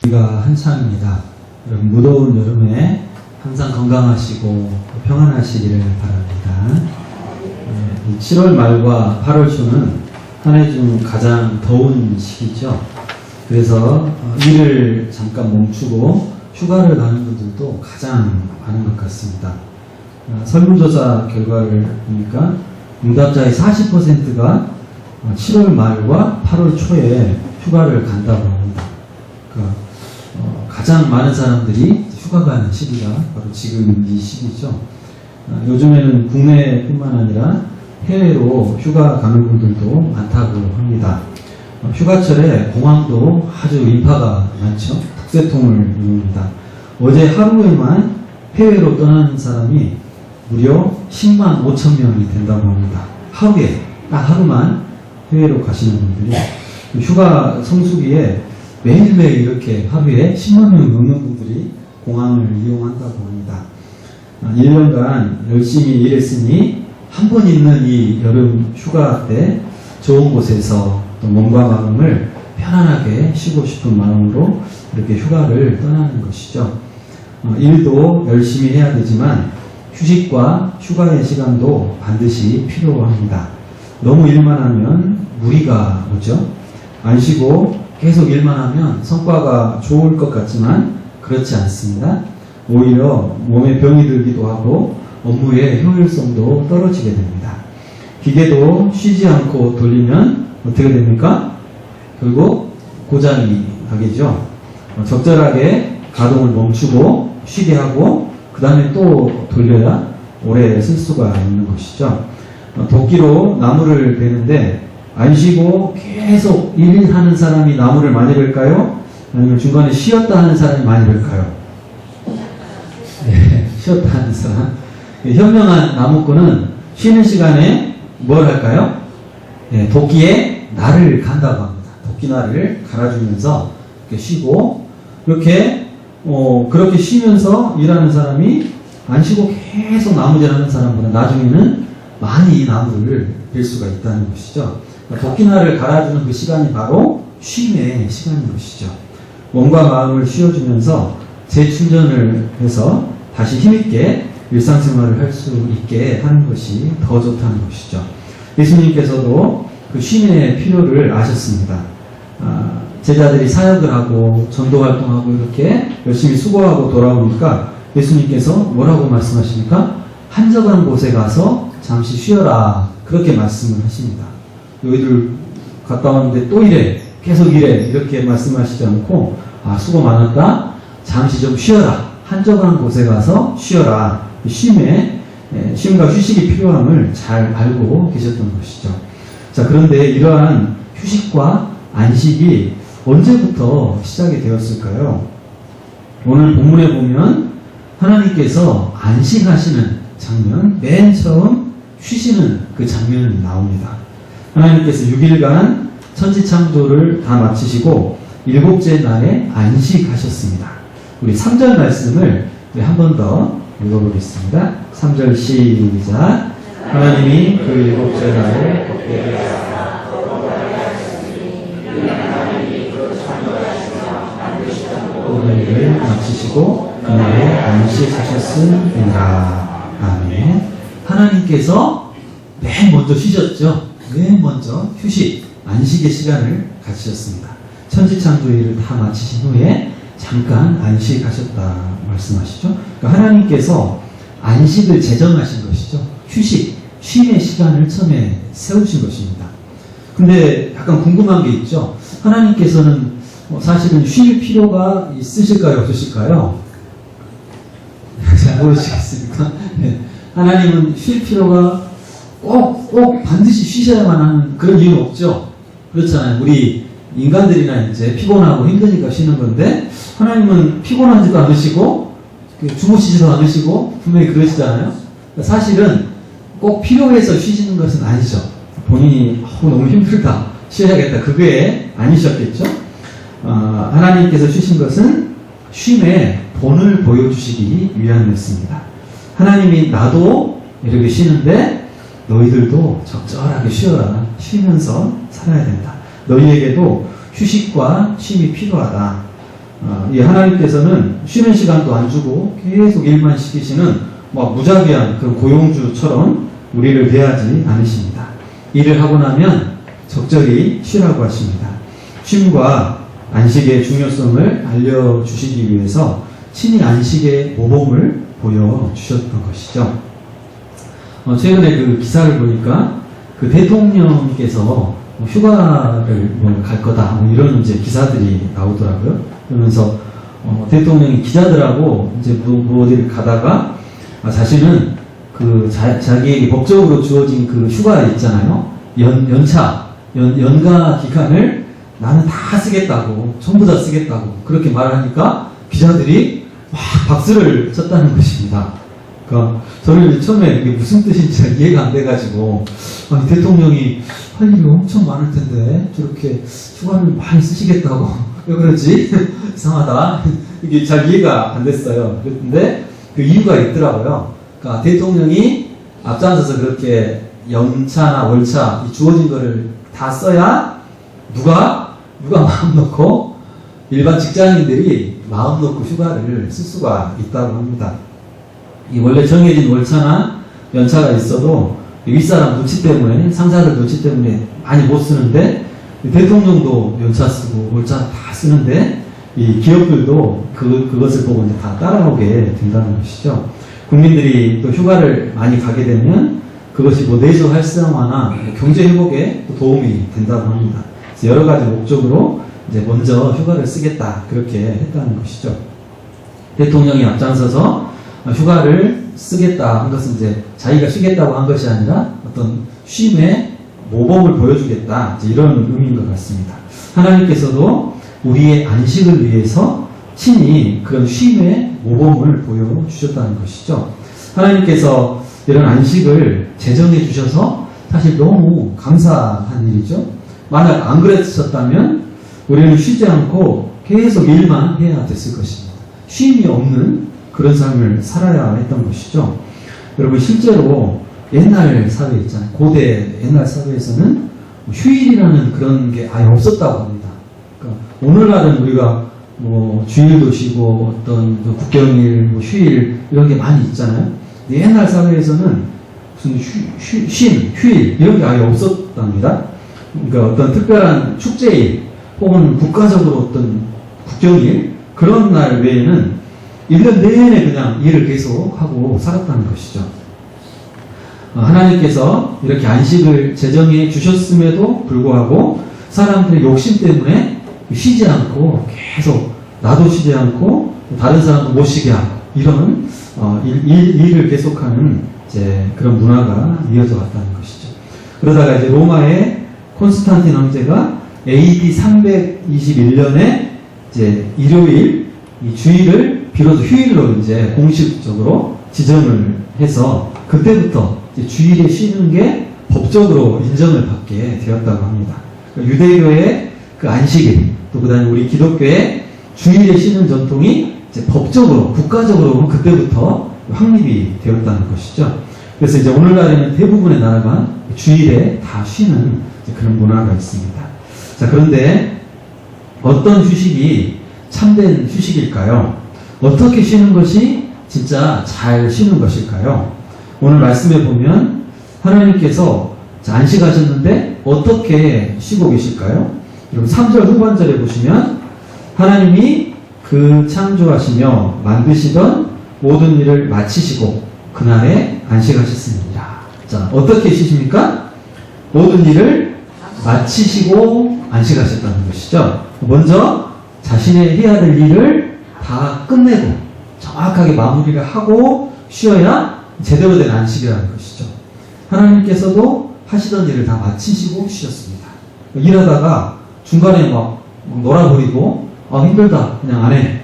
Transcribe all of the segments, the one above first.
우리가 한창입니다. 여러분 무더운 여름에 항상 건강하시고 평안하시기를 바랍니다. 7월 말과 8월 초는 한 해 중 가장 더운 시기죠. 그래서 일을 잠깐 멈추고 휴가를 가는 분들도 가장 많은 것 같습니다. 설문조사 결과를 보니까 응답자의 40%가 7월 말과 8월 초에 휴가를 간다고 합니다. 그러니까 가장 많은 사람들이 휴가 가는 시기가 바로 지금 이 시기죠. 요즘에는 국내뿐만 아니라 해외로 휴가 가는 분들도 많다고 합니다. 휴가철에 공항도 아주 인파가 많죠. 국세통을 이룹니다. 어제 하루에만 해외로 떠나는 사람이 무려 10만 5천 명이 된다고 합니다. 하루에, 딱 하루만 해외로 가시는 분들이 휴가 성수기에 매일매일 이렇게 하루에 10만 명 넘는 분들이 공항을 이용한다고 합니다. 1년간 열심히 일했으니 한 번 있는 이 여름 휴가 때 좋은 곳에서 또 몸과 마음을 편안하게 쉬고 싶은 마음으로 이렇게 휴가를 떠나는 것이죠. 일도 열심히 해야 되지만 휴식과 휴가의 시간도 반드시 필요합니다. 너무 일만 하면 무리가 오죠. 안 쉬고 계속 일만 하면 성과가 좋을 것 같지만 그렇지 않습니다. 오히려 몸에 병이 들기도 하고 업무의 효율성도 떨어지게 됩니다. 기계도 쉬지 않고 돌리면 어떻게 됩니까? 결국 고장이 나겠죠. 적절하게 가동을 멈추고 쉬게 하고 그 다음에 또 돌려야 오래 쓸 수가 있는 것이죠. 도끼로 나무를 베는데 안 쉬고 계속 일하는 사람이 나무를 많이 벨까요? 아니면 중간에 쉬었다 하는 사람이 많이 벨까요? 네, 쉬었다 하는 사람. 현명한 나무꾼은 쉬는 시간에 뭘 할까요? 네, 도끼에 날을 간다고 합니다. 도끼 날을 갈아주면서 이렇게 쉬고 이렇게 그렇게 쉬면서 일하는 사람이 안 쉬고 계속 나무질하는 사람보다 나중에는 많이 나무를 벨 수가 있다는 것이죠. 도끼날을 갈아주는 그 시간이 바로 쉼의 시간인 것이죠. 몸과 마음을 쉬어주면서 재충전을 해서 다시 힘있게 일상생활을 할 수 있게 하는 것이 더 좋다는 것이죠. 예수님께서도 그 쉼의 필요를 아셨습니다. 제자들이 사역을 하고 전도활동하고 이렇게 열심히 수고하고 돌아오니까 예수님께서 뭐라고 말씀하십니까? 한적한 곳에 가서 잠시 쉬어라. 그렇게 말씀을 하십니다. 너희들 갔다 왔는데 또 이래. 계속 이래. 이렇게 말씀하시지 않고 수고 많았다. 잠시 좀 쉬어라. 한적한 곳에 가서 쉬어라. 쉼과 휴식이 필요함을 잘 알고 계셨던 것이죠. 자, 그런데 이러한 휴식과 안식이 언제부터 시작이 되었을까요? 오늘 본문에 보면 하나님께서 안식하시는 장면, 맨 처음 쉬시는 그 장면이 나옵니다. 하나님께서 6일간 천지창조를 다 마치시고 7째 날에 안식하셨습니다. 우리 3절 말씀을 한 번 더 읽어보겠습니다. 3절 시작. 하나님이 그 7째 날에 걷게 하사 오늘 일을 마치시고 그날에 안식하셨음이니라. 아멘. 하나님께서 맨 먼저 쉬셨죠. 맨 먼저 휴식, 안식의 시간을 가지셨습니다. 천지창조일을 다 마치신 후에 잠깐 안식하셨다 말씀하시죠. 그러니까 하나님께서 안식을 제정하신 것이죠. 휴식, 쉼의 시간을 처음에 세우신 것입니다. 근데 약간 궁금한 게 있죠. 하나님께서는 사실은 쉴 필요가 있으실까요? 없으실까요? 잘 모르시겠습니까? 네. 하나님은 쉴 필요가 꼭 반드시 쉬셔야만 하는 그런 이유는 없죠. 그렇잖아요. 우리 인간들이나 이제 피곤하고 힘드니까 쉬는 건데 하나님은 피곤하지도 않으시고 주무시지도 않으시고 분명히 그러시잖아요. 사실은 꼭 필요해서 쉬시는 것은 아니죠. 본인이 너무 힘들다 쉬어야겠다 그게 아니셨겠죠. 하나님께서 쉬신 것은 쉼의 본을 보여주시기 위함이었습니다. 하나님이 나도 이렇게 쉬는데 너희들도 적절하게 쉬어라. 쉬면서 살아야 된다. 너희에게도 휴식과 쉼이 필요하다. 이 하나님께서는 쉬는 시간도 안 주고 계속 일만 시키시는 무자비한 그런 고용주처럼 우리를 대하지 않으십니다. 일을 하고 나면 적절히 쉬라고 하십니다. 쉼과 안식의 중요성을 알려주시기 위해서 친히 안식의 모범을 보여주셨던 것이죠. 최근에 그 기사를 보니까 그 대통령께서 휴가를 갈 거다 이런 이제 기사들이 나오더라고요. 그러면서 대통령이 기자들하고 이제 어디를 가다가 자신은 그 자기에게 법적으로 주어진 그 휴가 있잖아요. 연가 기간을 나는 다 쓰겠다고, 전부 다 쓰겠다고 그렇게 말을 하니까 기자들이 막 박수를 쳤다는 것입니다. 그러니까 저는 처음에 이게 무슨 뜻인지 잘 이해가 안 돼가지고 아니 대통령이 할 일이 엄청 많을 텐데 저렇게 휴가를 많이 쓰시겠다고 왜 그러지? 이상하다. 이게 잘 이해가 안 됐어요. 그런데 그 이유가 있더라고요. 그러니까 대통령이 앞장서서 그렇게 연차나 월차 주어진 거를 다 써야 누가 마음 놓고 일반 직장인들이 마음 놓고 휴가를 쓸 수가 있다고 합니다. 이 원래 정해진 월차나 연차가 있어도 윗사람 눈치 때문에, 상사들 눈치 때문에 많이 못 쓰는데 대통령도 연차 쓰고 월차 다 쓰는데 이 기업들도 그것을 보고 이제 다 따라오게 된다는 것이죠. 국민들이 또 휴가를 많이 가게 되면 그것이 내수 활성화나 경제 회복에 도움이 된다고 합니다. 그래서 여러 가지 목적으로 이제 먼저 휴가를 쓰겠다 그렇게 했다는 것이죠. 대통령이 앞장서서 휴가를 쓰겠다 한 것은 이제 자기가 쉬겠다고 한 것이 아니라 어떤 쉼의 모범을 보여주겠다 이런 의미인 것 같습니다. 하나님께서도 우리의 안식을 위해서 친히 그런 쉼의 모범을 보여주셨다는 것이죠. 하나님께서 이런 안식을 제정해 주셔서 사실 너무 감사한 일이죠. 만약 안 그랬었다면 우리는 쉬지 않고 계속 일만 해야 됐을 것입니다. 쉼이 없는 그런 삶을 살아야 했던 것이죠. 여러분 실제로 옛날 사회 있잖아요. 고대 옛날 사회에서는 휴일이라는 그런 게 아예 없었다고 합니다. 그러니까 오늘날은 우리가 주일도 쉬고 어떤 국경일, 휴일 이런 게 많이 있잖아요. 근데 옛날 사회에서는 무슨 휴일 이런 게 아예 없었답니다. 그러니까 어떤 특별한 축제일 혹은 국가적으로 어떤 국경일 그런 날 외에는 1년 내내 그냥 일을 계속 하고 살았다는 것이죠. 하나님께서 이렇게 안식을 제정해 주셨음에도 불구하고 사람들의 욕심 때문에 쉬지 않고 계속 나도 쉬지 않고 다른 사람도 못 쉬게 하고 이런 일을 계속하는 이제 그런 문화가 이어져 왔다는 것이죠. 그러다가 이제 로마의 콘스탄틴 황제가 AD 321년에 이제 일요일 이 주일을 비로소 휴일로 이제 공식적으로 지정을 해서 그때부터 이제 주일에 쉬는 게 법적으로 인정을 받게 되었다고 합니다. 그러니까 유대교의 그 안식일 또 그다음에 우리 기독교의 주일에 쉬는 전통이 이제 법적으로 국가적으로 그때부터 확립이 되었다는 것이죠. 그래서 이제 오늘날에는 대부분의 나라가 주일에 다 쉬는 그런 문화가 있습니다. 자, 그런데 어떤 휴식이 참된 휴식일까요? 어떻게 쉬는 것이 진짜 잘 쉬는 것일까요? 오늘 말씀에 보면 하나님께서 안식하셨는데 어떻게 쉬고 계실까요? 여러분 3절 후반절에 보시면 하나님이 그 창조하시며 만드시던 모든 일을 마치시고 그날에 안식하셨습니다. 자, 어떻게 쉬십니까? 모든 일을 마치시고 안식하셨다는 것이죠. 먼저 자신의 해야 될 일을 다 끝내고 정확하게 마무리를 하고 쉬어야 제대로 된 안식이라는 것이죠. 하나님께서도 하시던 일을 다 마치시고 쉬셨습니다. 일하다가 중간에 막 놀아버리고 힘들다 그냥 안 해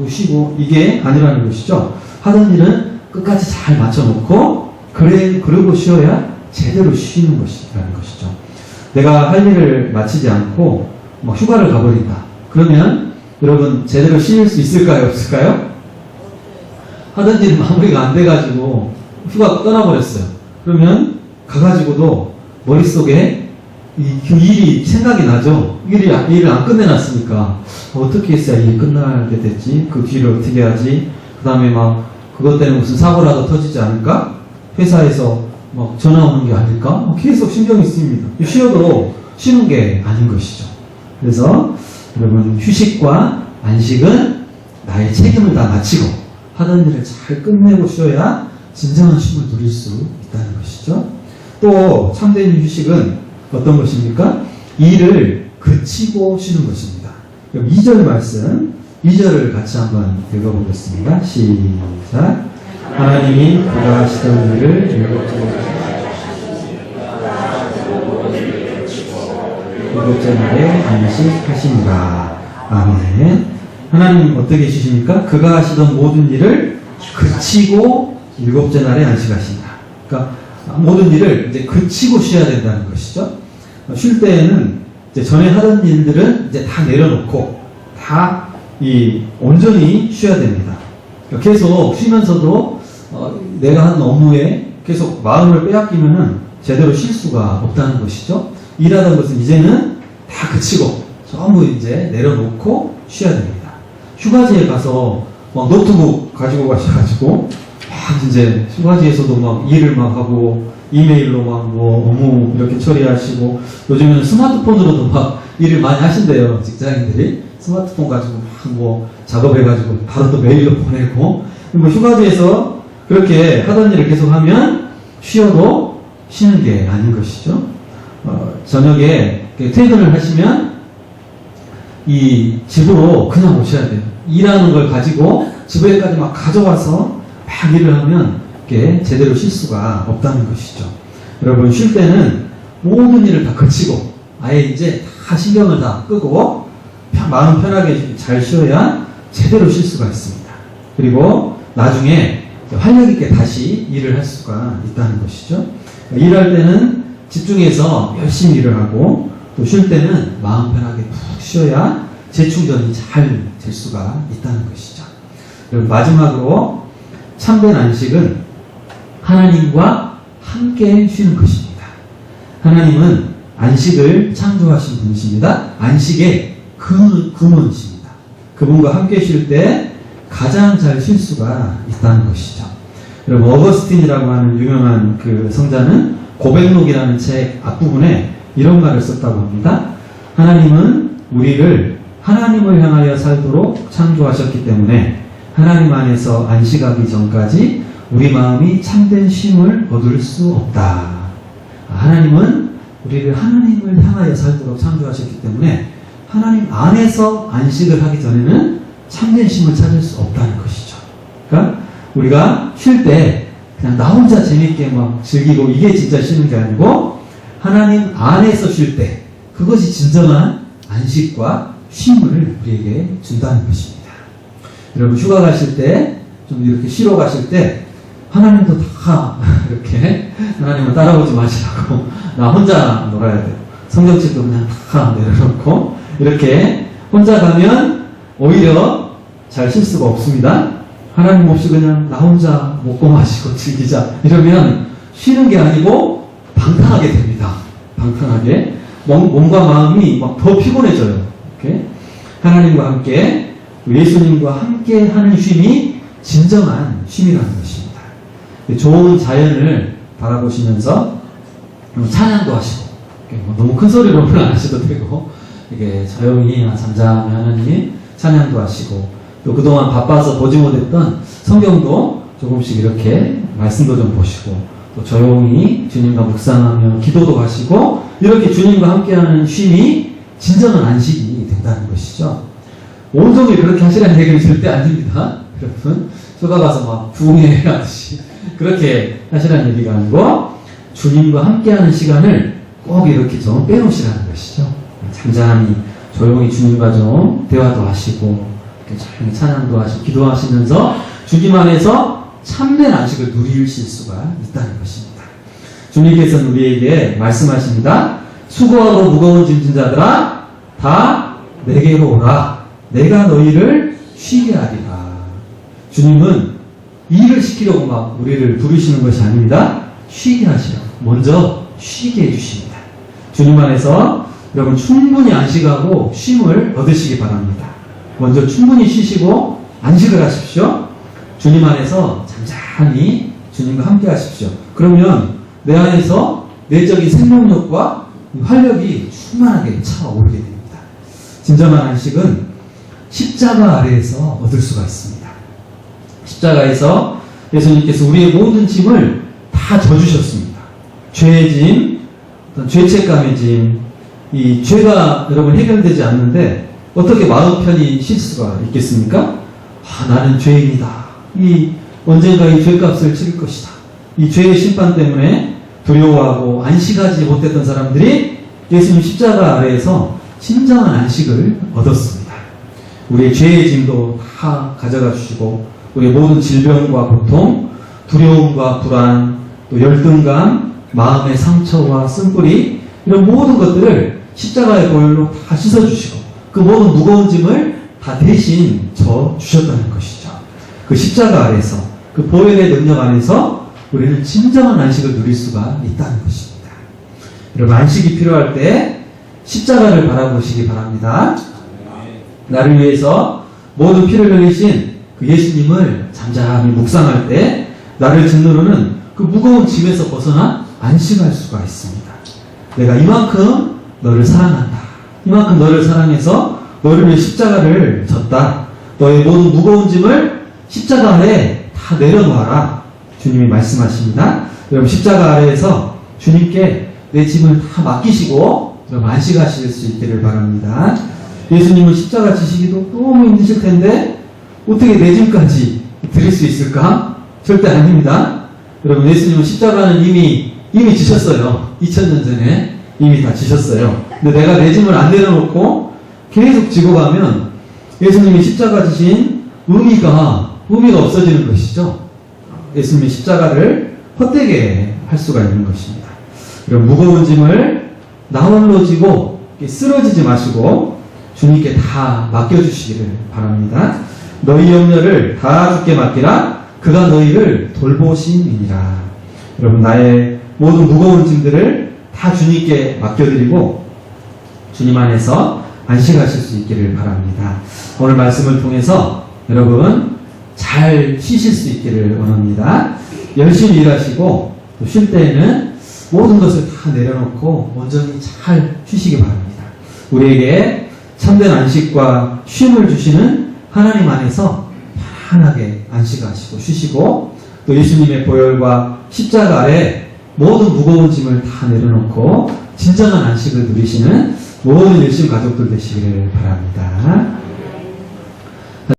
쉬고 이게 아니라는 것이죠. 하던 일은 끝까지 잘 맞춰놓고 그러고 쉬어야 제대로 쉬는 것이라는 것이죠. 내가 할 일을 마치지 않고 휴가를 가버린다. 그러면 여러분 제대로 쉴 수 있을까요? 없을까요? 하던 일이 마무리가 안 돼가지고 휴가 떠나버렸어요. 그러면 가가지고도 머릿속에 그 일이 생각이 나죠. 일을 안 끝내놨으니까 어떻게 했어야 일이 끝나게 됐지? 그 뒤를 어떻게 하지? 그 다음에 막 그것 때문에 무슨 사고라도 터지지 않을까? 회사에서 막 전화 오는 게 아닐까? 계속 신경이 쓰입니다. 쉬어도 쉬는 게 아닌 것이죠. 그래서 여러분, 휴식과 안식은 나의 책임을 다 마치고 하던 일을 잘 끝내고 쉬어야 진정한 쉼을 누릴 수 있다는 것이죠. 또 참된 휴식은 어떤 것입니까? 일을 그치고 쉬는 것입니다. 그럼 2절 말씀, 2절을 같이 한번 읽어보겠습니다. 시작. 하나님이 그가 하시던 일을 일곱째 날에 안식하시니라. 아멘. 하나님 어떻게 쉬십니까? 그가 하시던 모든 일을 그치고 일곱째 날에 안식하신다. 그러니까 모든 일을 이제 그치고 쉬어야 된다는 것이죠. 쉴 때에는 이제 전에 하던 일들은 이제 다 내려놓고 다 온전히 쉬어야 됩니다. 계속 쉬면서도 내가 한 업무에 계속 마음을 빼앗기면은 제대로 쉴 수가 없다는 것이죠. 일하던 것은 이제는 다 그치고 전부 이제 내려놓고 쉬어야 됩니다. 휴가지에 가서 막 노트북 가지고 가셔가지고 막 이제 휴가지에서도 막 일을 막 하고 이메일로 막 뭐 업무 이렇게 처리하시고 요즘에는 스마트폰으로도 막 일을 많이 하신대요. 직장인들이 스마트폰 가지고 막 뭐 작업해가지고 바로 또 메일로 보내고 뭐 휴가지에서 그렇게 하던 일을 계속 하면 쉬어도 쉬는 게 아닌 것이죠. 저녁에 퇴근을 하시면 이 집으로 그냥 오셔야 돼요. 일하는 걸 가지고 집에까지 막 가져와서 막 일을 하면 이렇게 제대로 쉴 수가 없다는 것이죠. 여러분, 쉴 때는 모든 일을 다 거치고 아예 이제 다 신경을 다 끄고 마음 편하게 잘 쉬어야 제대로 쉴 수가 있습니다. 그리고 나중에 활력 있게 다시 일을 할 수가 있다는 것이죠. 일할 때는 집중해서 열심히 일을 하고 또 쉴 때는 마음 편하게 푹 쉬어야 재충전이 잘 될 수가 있다는 것이죠. 그리고 마지막으로 참된 안식은 하나님과 함께 쉬는 것입니다. 하나님은 안식을 창조하신 분이십니다. 안식의 근원이십니다. 그분과 함께 쉴 때 가장 잘 쉴 수가 있다는 것이죠. 여러분, 어거스틴이라고 하는 유명한 그 성자는 고백록이라는 책 앞부분에 이런 말을 썼다고 합니다. 하나님은 우리를 하나님을 향하여 살도록 창조하셨기 때문에 하나님 안에서 안식하기 전까지 우리 마음이 참된 쉼을 얻을 수 없다. 하나님은 우리를 하나님을 향하여 살도록 창조하셨기 때문에 하나님 안에서 안식을 하기 전에는 참된 쉼을 찾을 수 없다는 것이죠. 그러니까 우리가 쉴 때 그냥 나 혼자 재밌게 막 즐기고 이게 진짜 쉬는 게 아니고 하나님 안에서 쉴 때 그것이 진정한 안식과 쉼을 우리에게 준다는 것입니다. 여러분, 휴가 가실 때 좀 이렇게 쉬러 가실 때 하나님도 다 이렇게 하나님은 따라오지 마시라고 나 혼자 놀아야 돼요. 성경책도 그냥 다 내려놓고 이렇게 혼자 가면 오히려 잘 쉴 수가 없습니다. 하나님 없이 그냥 나 혼자 먹고 마시고 즐기자 이러면 쉬는 게 아니고 방탕하게 됩니다. 방탕하게 몸과 마음이 막 더 피곤해져요. 이렇게 하나님과 함께 예수님과 함께 하는 쉼이 진정한 쉼이라는 것입니다. 좋은 자연을 바라보시면서 찬양도 하시고 너무 큰 소리로는 안 하셔도 되고 이게 조용히 잠잠히 하나님 찬양도 하시고 또 그동안 바빠서 보지 못했던 성경도 조금씩 이렇게 말씀도 좀 보시고 또 조용히 주님과 묵상하며 기도도 하시고 이렇게 주님과 함께하는 쉼이 진정한 안식이 된다는 것이죠. 온종일 그렇게 하시라는 얘기는 절대 아닙니다. 여러분, 휴가 가서 막 부흥회 하듯이 그렇게 하시라는 얘기가 아니고 주님과 함께하는 시간을 꼭 이렇게 좀 빼놓으시라는 것이죠. 잠잠히 조용히 주님과 좀 대화도 하시고 조용히 찬양도 하시고 기도하시면서 주님 안에서 참된 안식을 누리실 수가 있다는 것입니다. 주님께서는 우리에게 말씀하십니다. 수고하고 무거운 짐진 자들아 다 내게로 오라. 내가 너희를 쉬게 하리라. 주님은 일을 시키려고 막 우리를 부르시는 것이 아닙니다. 쉬게 하시라고. 먼저 쉬게 해주십니다. 주님 안에서 여러분 충분히 안식하고 쉼을 얻으시기 바랍니다. 먼저 충분히 쉬시고 안식을 하십시오. 주님 안에서 잠잠히 주님과 함께 하십시오. 그러면 내 안에서 내적인 생명력과 활력이 충만하게 차오르게 됩니다. 진정한 안식은 십자가 아래에서 얻을 수가 있습니다. 십자가에서 예수님께서 우리의 모든 짐을 다 져주셨습니다. 죄의 짐, 어떤 죄책감의 짐, 이 죄가 여러분 해결되지 않는데 어떻게 마음 편히 쉴 수가 있겠습니까? 나는 죄인이다. 언젠가 이 죄값을 치를 것이다. 이 죄의 심판 때문에 두려워하고 안식하지 못했던 사람들이 예수님 십자가 아래에서 진정한 안식을 얻었습니다. 우리의 죄의 짐도 다 가져가 주시고 우리의 모든 질병과 고통, 두려움과 불안, 또 열등감, 마음의 상처와 쓴뿌리 이런 모든 것들을 십자가의 보혈로 다 씻어주시고 그 모든 무거운 짐을 다 대신 져주셨다는 것이죠. 그 십자가 아래서 그 보혈의 능력 안에서 우리는 진정한 안식을 누릴 수가 있다는 것입니다. 여러분 안식이 필요할 때 십자가를 바라보시기 바랍니다. 나를 위해서 모든 피를 흘리신 그 예수님을 잠잠히 묵상할 때 나를 짓누르는 그 무거운 짐에서 벗어나 안식할 수가 있습니다. 내가 이만큼 너를 사랑한다. 이만큼 너를 사랑해서 너를 위해 십자가를 졌다. 너의 모든 무거운 짐을 십자가 아래 다 내려놓아라. 주님이 말씀하십니다. 여러분 십자가 아래에서 주님께 내 짐을 다 맡기시고 여러분 안식하실 수 있기를 바랍니다. 예수님은 십자가 지시기도 너무 힘드실 텐데 어떻게 내 짐까지 드릴 수 있을까? 절대 아닙니다. 여러분 예수님은 십자가는 이미 지셨어요. 2000년 전에 이미 다 지셨어요. 근데 내가 내 짐을 안 내려놓고 계속 지고 가면 예수님이 십자가 지신 의미가 없어지는 것이죠. 예수님이 십자가를 헛되게 할 수가 있는 것입니다. 여러분 무거운 짐을 나 홀로 지고 쓰러지지 마시고 주님께 다 맡겨주시기를 바랍니다. 너희 염려를 다 주께 맡기라. 그가 너희를 돌보심이니라. 여러분 나의 모든 무거운 짐들을 다 주님께 맡겨드리고 주님 안에서 안식하실 수 있기를 바랍니다. 오늘 말씀을 통해서 여러분 잘 쉬실 수 있기를 원합니다. 열심히 일하시고 또 쉴 때에는 모든 것을 다 내려놓고 온전히 잘 쉬시기 바랍니다. 우리에게 참된 안식과 쉼을 주시는 하나님 안에서 편안하게 안식하시고 쉬시고 또 예수님의 보혈과 십자가 아래 모든 무거운 짐을 다 내려놓고 진정한 안식을 누리시는 모든 열심 가족들 되시기를 바랍니다.